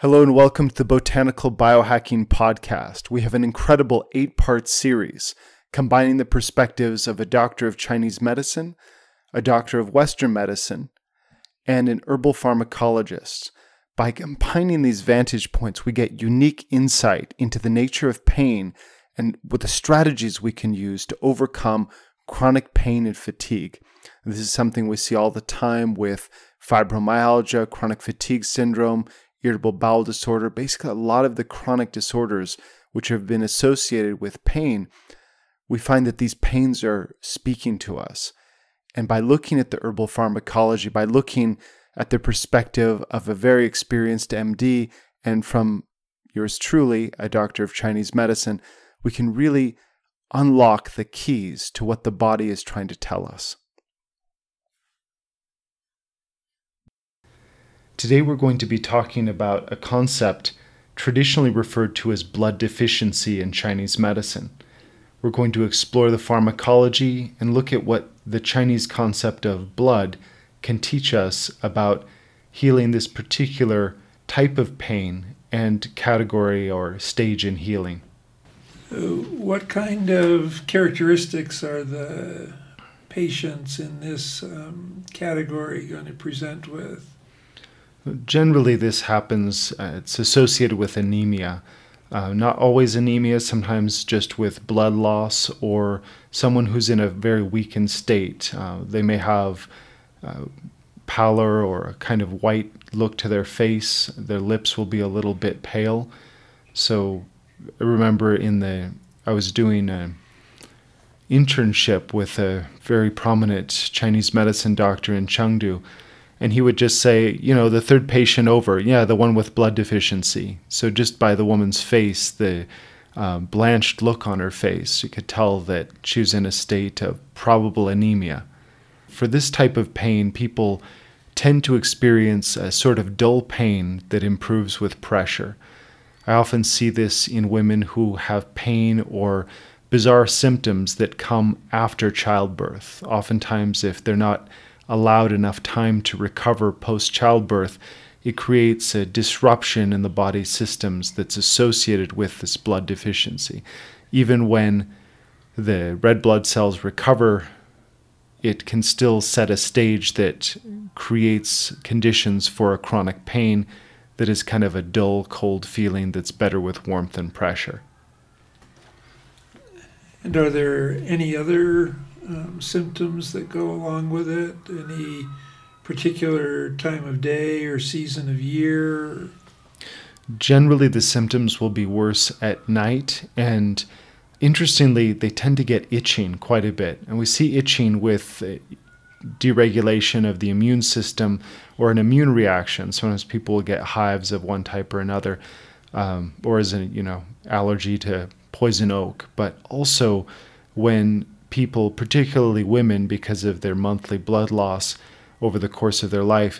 Hello and welcome to the Botanical Biohacking Podcast. We have an incredible 8-part series combining the perspectives of a doctor of Chinese medicine, a doctor of Western medicine, and an herbal pharmacologist. By combining these vantage points, we get unique insight into the nature of pain and what the strategies we can use to overcome chronic pain and fatigue. And this is something we see all the time with fibromyalgia, chronic fatigue syndrome, irritable bowel disorder, basically a lot of the chronic disorders which have been associated with pain. We find that these pains are speaking to us. And by looking at the herbal pharmacology, by looking at the perspective of a very experienced MD and from yours truly, a doctor of Chinese medicine, we can really unlock the keys to what the body is trying to tell us. Today we're going to be talking about a concept traditionally referred to as blood deficiency in Chinese medicine. We're going to explore the pharmacology and look at what the Chinese concept of blood can teach us about healing this particular type of pain and category or stage in healing. What kind of characteristics are the patients in this category going to present with? Generally, this happens, it's associated with anemia. Not always anemia, sometimes just with blood loss or someone who's in a very weakened state. They may have pallor or a kind of white look to their face. Their lips will be a little bit pale. So I remember I was doing an internship with a very prominent Chinese medicine doctor in Chengdu. And he would just say, the third patient over, the one with blood deficiency. So just by the woman's face, the blanched look on her face, you could tell that she was in a state of probable anemia. For this type of pain, people tend to experience a sort of dull pain that improves with pressure. I often see this in women who have pain or bizarre symptoms that come after childbirth. Oftentimes, if they're not allowed enough time to recover post-childbirth, it creates a disruption in the body's systems that's associated with this blood deficiency. Even when the red blood cells recover, it can still set a stage that creates conditions for a chronic pain that is kind of a dull, cold feeling that's better with warmth and pressure. And are there any other symptoms that go along with it? Any particular time of day or season of year? Generally, the symptoms will be worse at night, and interestingly, they tend to get itching quite a bit. And we see itching with deregulation of the immune system or an immune reaction. Sometimes people will get hives of one type or another, or as an allergy to poison oak. But also when people, particularly women, because of their monthly blood loss over the course of their life,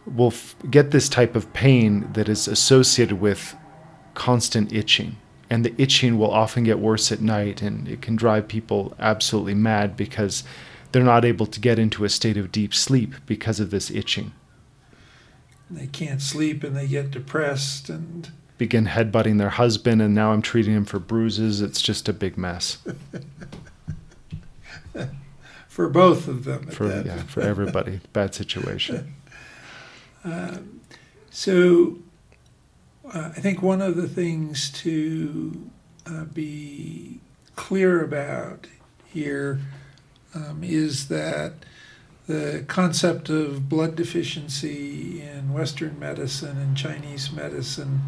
will get this type of pain that is associated with constant itching. And the itching will often get worse at night, and it can drive people absolutely mad because they're not able to get into a state of deep sleep because of this itching. They can't sleep and they get depressed and begin headbutting their husband, and now I'm treating him for bruises. It's just a big mess. For both of them. For everybody. Bad situation. So I think one of the things to be clear about here is that the concept of blood deficiency in Western medicine and Chinese medicine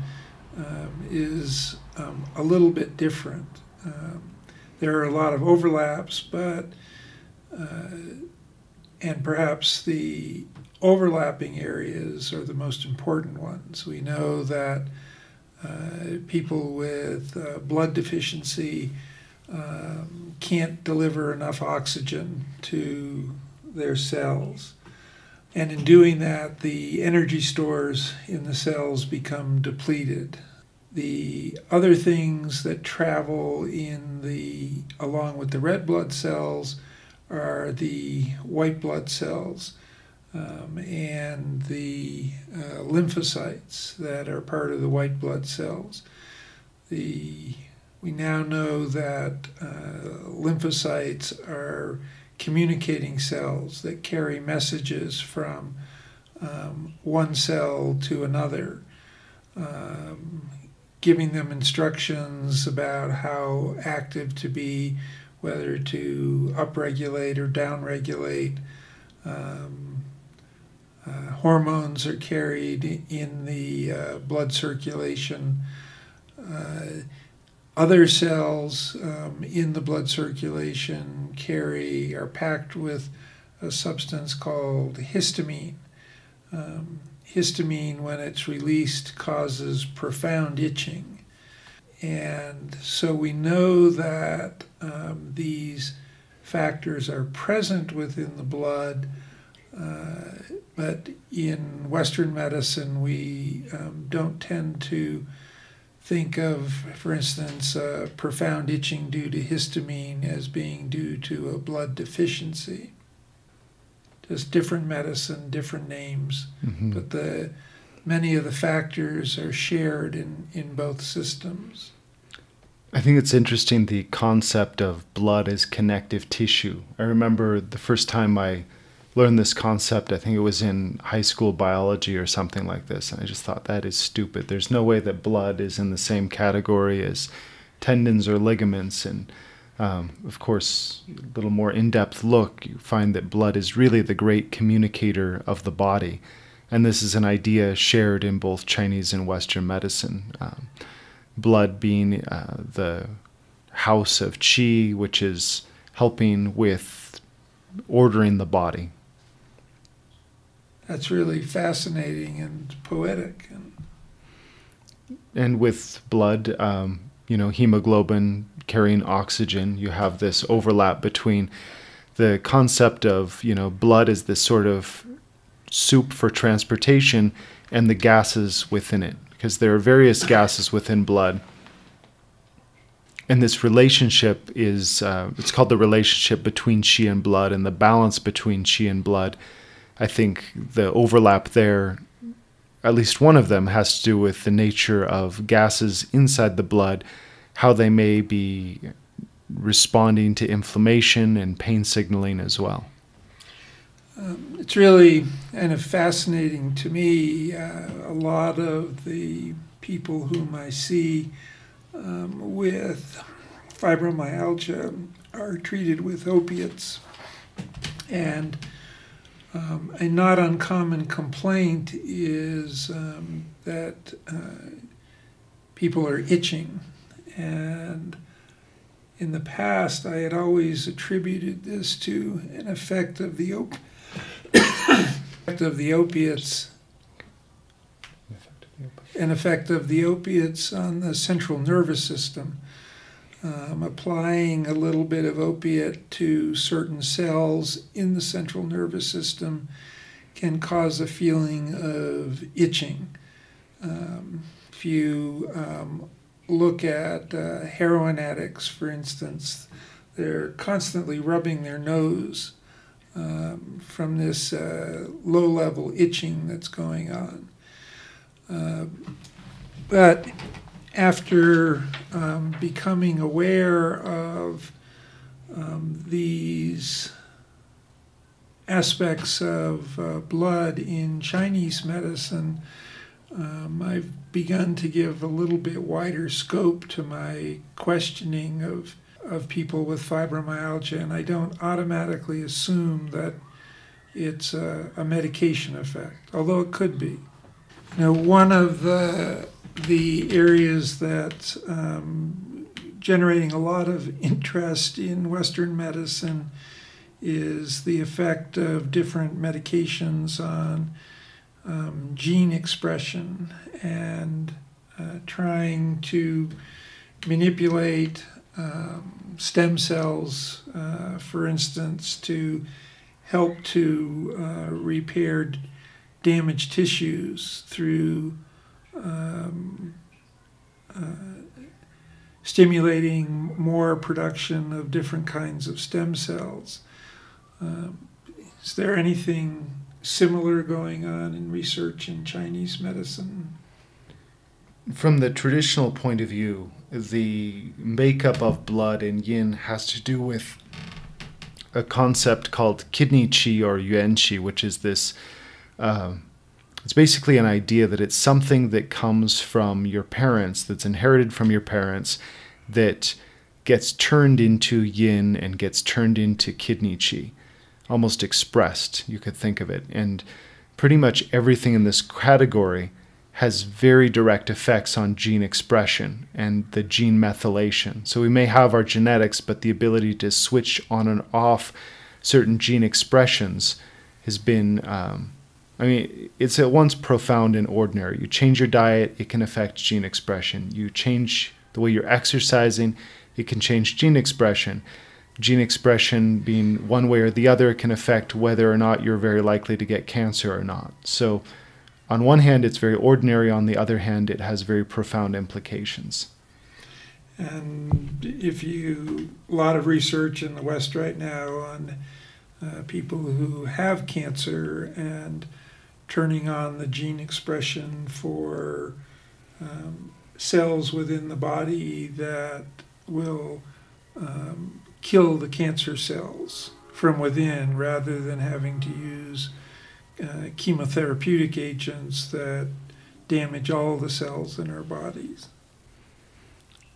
is a little bit different. There are a lot of overlaps, but and perhaps the overlapping areas are the most important ones. We know that people with blood deficiency can't deliver enough oxygen to their cells. And in doing that, the energy stores in the cells become depleted. The other things that travel along with the red blood cells are the white blood cells. and the lymphocytes that are part of the white blood cells. We now know that lymphocytes are communicating cells that carry messages from one cell to another, giving them instructions about how active to be, whether to upregulate or downregulate. Hormones are carried in the blood circulation. Other cells in the blood circulation are packed with a substance called histamine. Histamine, when it's released, causes profound itching. And so we know that these factors are present within the blood, but in Western medicine we don't tend to think of, for instance, profound itching due to histamine as being due to a blood deficiency. Just different medicine, different names, but many of the factors are shared in both systems. I think it's interesting, the concept of blood as connective tissue. I remember the first time I learned this concept, I think it was in high school biology or something like this, and I just thought, that is stupid. There's no way that blood is in the same category as tendons or ligaments. And of course, a little more in-depth look, you find that blood is really the great communicator of the body. And this is an idea shared in both Chinese and Western medicine. Blood being the house of qi, which is helping with ordering the body. That's really fascinating and poetic. And with blood, hemoglobin carrying oxygen, you have this overlap between the concept of, blood as this sort of soup for transportation and the gases within it, because there are various gases within blood. And this relationship is, it's called the relationship between qi and blood, and the balance between qi and blood. I think the overlap there, at least one of them, has to do with the nature of gases inside the blood, how they may be responding to inflammation and pain signaling as well. It's really kind of fascinating to me. A lot of the people whom I see with fibromyalgia are treated with opiates. And a not uncommon complaint is that people are itching. And in the past, I had always attributed this to an effect of the opiates on the central nervous system. Applying a little bit of opiate to certain cells in the central nervous system can cause a feeling of itching. If you look at heroin addicts, for instance, they're constantly rubbing their nose from this low-level itching that's going on. But after becoming aware of these aspects of blood in Chinese medicine, I've begun to give a little bit wider scope to my questioning of people with fibromyalgia, and I don't automatically assume that it's a medication effect, although it could be. One of the areas that's generating a lot of interest in Western medicine is the effect of different medications on gene expression and trying to manipulate stem cells, for instance, to help to repair damaged tissues through stimulating more production of different kinds of stem cells. Is there anything similar going on in research in Chinese medicine? From the traditional point of view, the makeup of blood in yin has to do with a concept called kidney qi or yuan qi, which is this, it's basically an idea that it's something that comes from your parents, that's inherited from your parents, that gets turned into yin and gets turned into kidney qi, almost expressed, you could think of it. And pretty much everything in this category has very direct effects on gene expression and the gene methylation. So we may have our genetics, but the ability to switch on and off certain gene expressions has been, it's at once profound and ordinary. You change your diet, it can affect gene expression. You change the way you're exercising, it can change gene expression. Gene expression being one way or the other can affect whether or not you're very likely to get cancer or not. So on one hand, it's very ordinary. On the other hand, it has very profound implications. And a lot of research in the West right now on people who have cancer and turning on the gene expression for cells within the body that will kill the cancer cells from within, rather than having to use chemotherapeutic agents that damage all the cells in our bodies.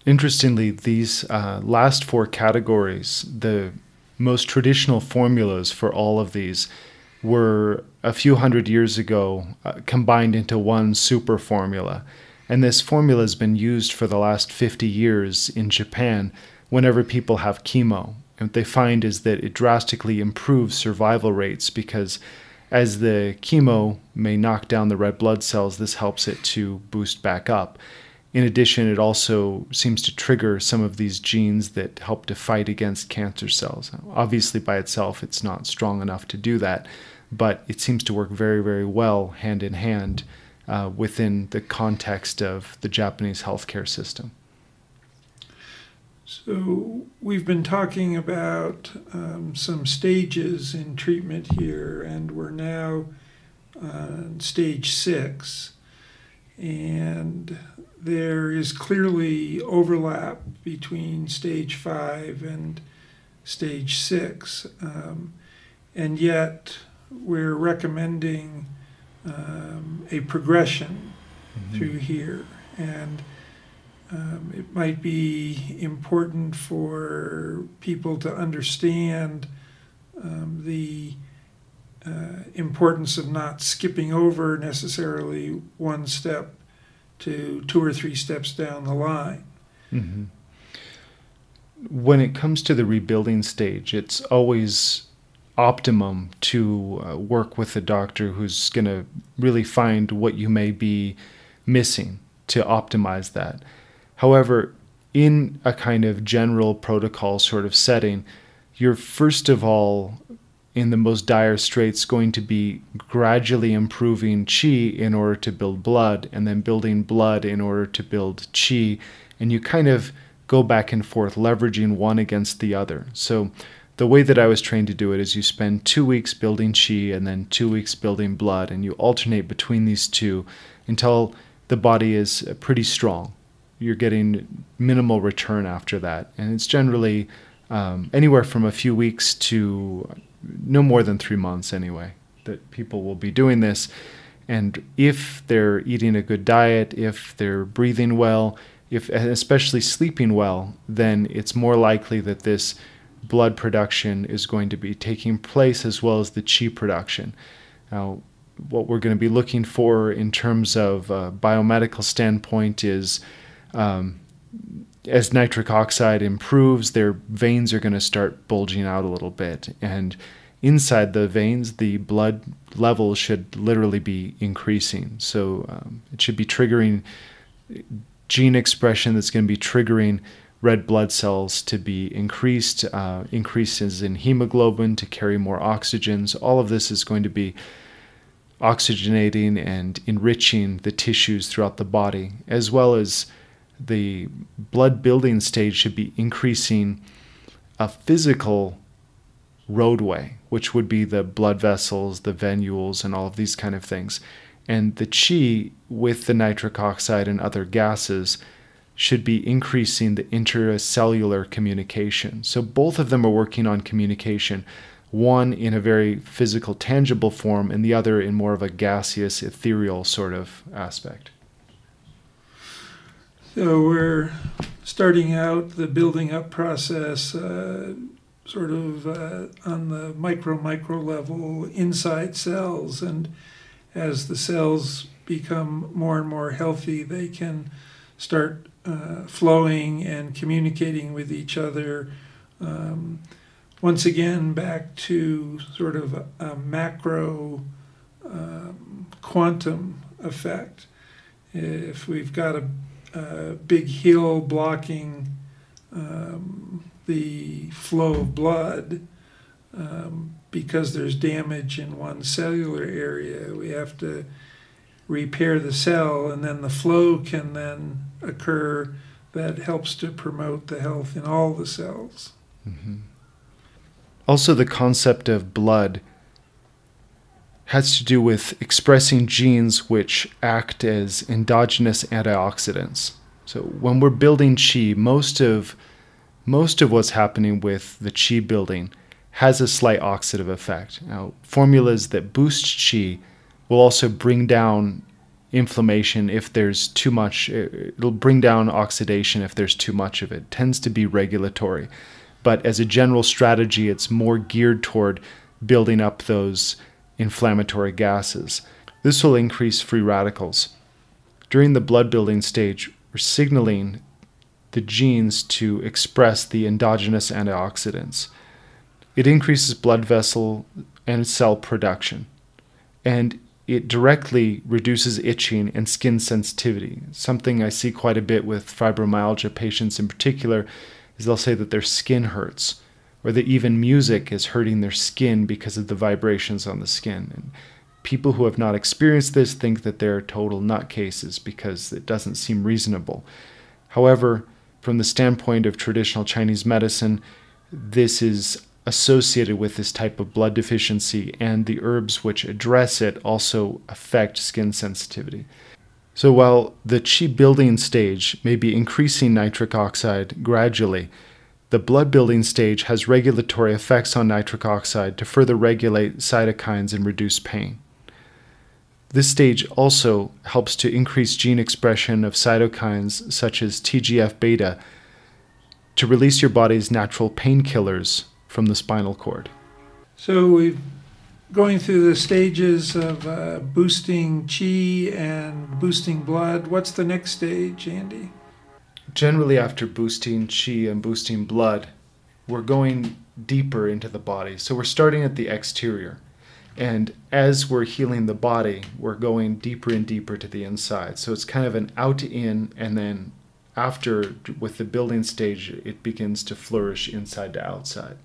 Interestingly, these last four categories, the most traditional formulas for all of these were a few hundred years ago combined into one super formula. And this formula has been used for the last 50 years in Japan whenever people have chemo. And what they find is that it drastically improves survival rates, because as the chemo may knock down the red blood cells, this helps it to boost back up. In addition, it also seems to trigger some of these genes that help to fight against cancer cells. Obviously, by itself, it's not strong enough to do that, but it seems to work very, very well hand in hand within the context of the Japanese healthcare system. So we've been talking about some stages in treatment here, and we're now on stage 6. And there is clearly overlap between stage 5 and stage 6. And yet we're recommending a progression through here. And it might be important for people to understand the importance of not skipping over necessarily one step to 2 or 3 steps down the line. Mm-hmm. When it comes to the rebuilding stage, it's always optimum to work with a doctor who's going to really find what you may be missing to optimize that. However, in a kind of general protocol sort of setting, you're first of all, in the most dire straits, going to be gradually improving qi in order to build blood, and then building blood in order to build qi, and you kind of go back and forth, leveraging one against the other. So the way that I was trained to do it is you spend 2 weeks building qi and then 2 weeks building blood, and you alternate between these two until the body is pretty strong. You're getting minimal return after that, and it's generally anywhere from a few weeks to no more than 3 months anyway that people will be doing this. And if they're eating a good diet, if they're breathing well, if especially sleeping well, then it's more likely that this blood production is going to be taking place, as well as the qi production. Now, what we're going to be looking for in terms of a biomedical standpoint is as nitric oxide improves, their veins are going to start bulging out a little bit. And inside the veins, the blood levels should literally be increasing. So it should be triggering gene expression that's going to be triggering red blood cells to be increased, increases in hemoglobin to carry more oxygens. All of this is going to be oxygenating and enriching the tissues throughout the body, as well as the blood building stage should be increasing a physical roadway, which would be the blood vessels, the venules, and all of these kind of things. And the qi with the nitric oxide and other gases should be increasing the intracellular communication. So both of them are working on communication, one in a very physical, tangible form, and the other in more of a gaseous, ethereal sort of aspect. So we're starting out the building up process sort of on the micro level inside cells, and as the cells become more and more healthy, they can start flowing and communicating with each other. Once again, back to sort of a macro quantum effect. If we've got a big hill blocking the flow of blood because there's damage in one cellular area, we have to repair the cell, and then the flow can then occur that helps to promote the health in all the cells. Mm-hmm. Also, the concept of blood has to do with expressing genes which act as endogenous antioxidants. So when we're building qi, most of what's happening with the qi building has a slight oxidative effect. Now, formulas that boost qi will also bring down inflammation if there's too much. It'll bring down oxidation if there's too much of it. It tends to be regulatory. But as a general strategy, it's more geared toward building up those inflammatory gases. This will increase free radicals. During the blood building stage, we're signaling the genes to express the endogenous antioxidants. It increases blood vessel and cell production, and it directly reduces itching and skin sensitivity. Something I see quite a bit with fibromyalgia patients in particular is they'll say that their skin hurts, or that even music is hurting their skin because of the vibrations on the skin. And people who have not experienced this think that they're total nutcases because it doesn't seem reasonable. However, from the standpoint of traditional Chinese medicine, this is associated with this type of blood deficiency, and the herbs which address it also affect skin sensitivity. So while the qi building stage may be increasing nitric oxide gradually, the blood building stage has regulatory effects on nitric oxide to further regulate cytokines and reduce pain. This stage also helps to increase gene expression of cytokines such as TGF-beta to release your body's natural painkillers from the spinal cord. So we're going through the stages of boosting qi and boosting blood. What's the next stage, Andy? Generally, after boosting qi and boosting blood, we're going deeper into the body. So we're starting at the exterior. And as we're healing the body, we're going deeper and deeper to the inside. So it's kind of an out-in, and then after, with the building stage, it begins to flourish inside to outside.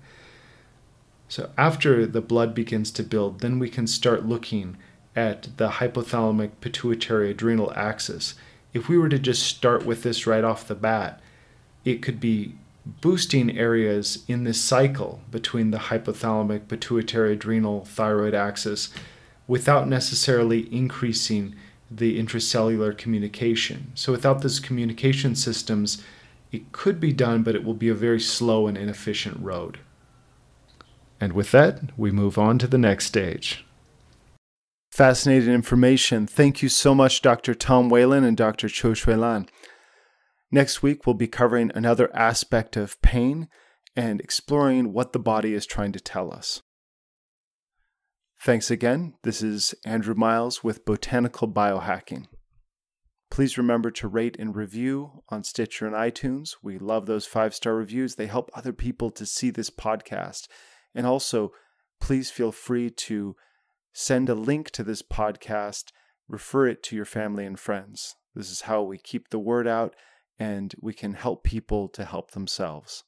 So after the blood begins to build, then we can start looking at the hypothalamic pituitary adrenal axis. If we were to just start with this right off the bat, it could be boosting areas in this cycle between the hypothalamic pituitary adrenal thyroid axis without necessarily increasing the intracellular communication. So without those communication systems, it could be done, but it will be a very slow and inefficient road. And with that, we move on to the next stage. Fascinating information. Thank you so much, Dr. Tom Whalen and Dr. Cho Shui-Lan. Next week, we'll be covering another aspect of pain and exploring what the body is trying to tell us. Thanks again. This is Andrew Miles with Botanical Biohacking. Please remember to rate and review on Stitcher and iTunes. We love those 5-star reviews. They help other people to see this podcast. And also, please feel free to send a link to this podcast, refer it to your family and friends. This is how we keep the word out, and we can help people to help themselves.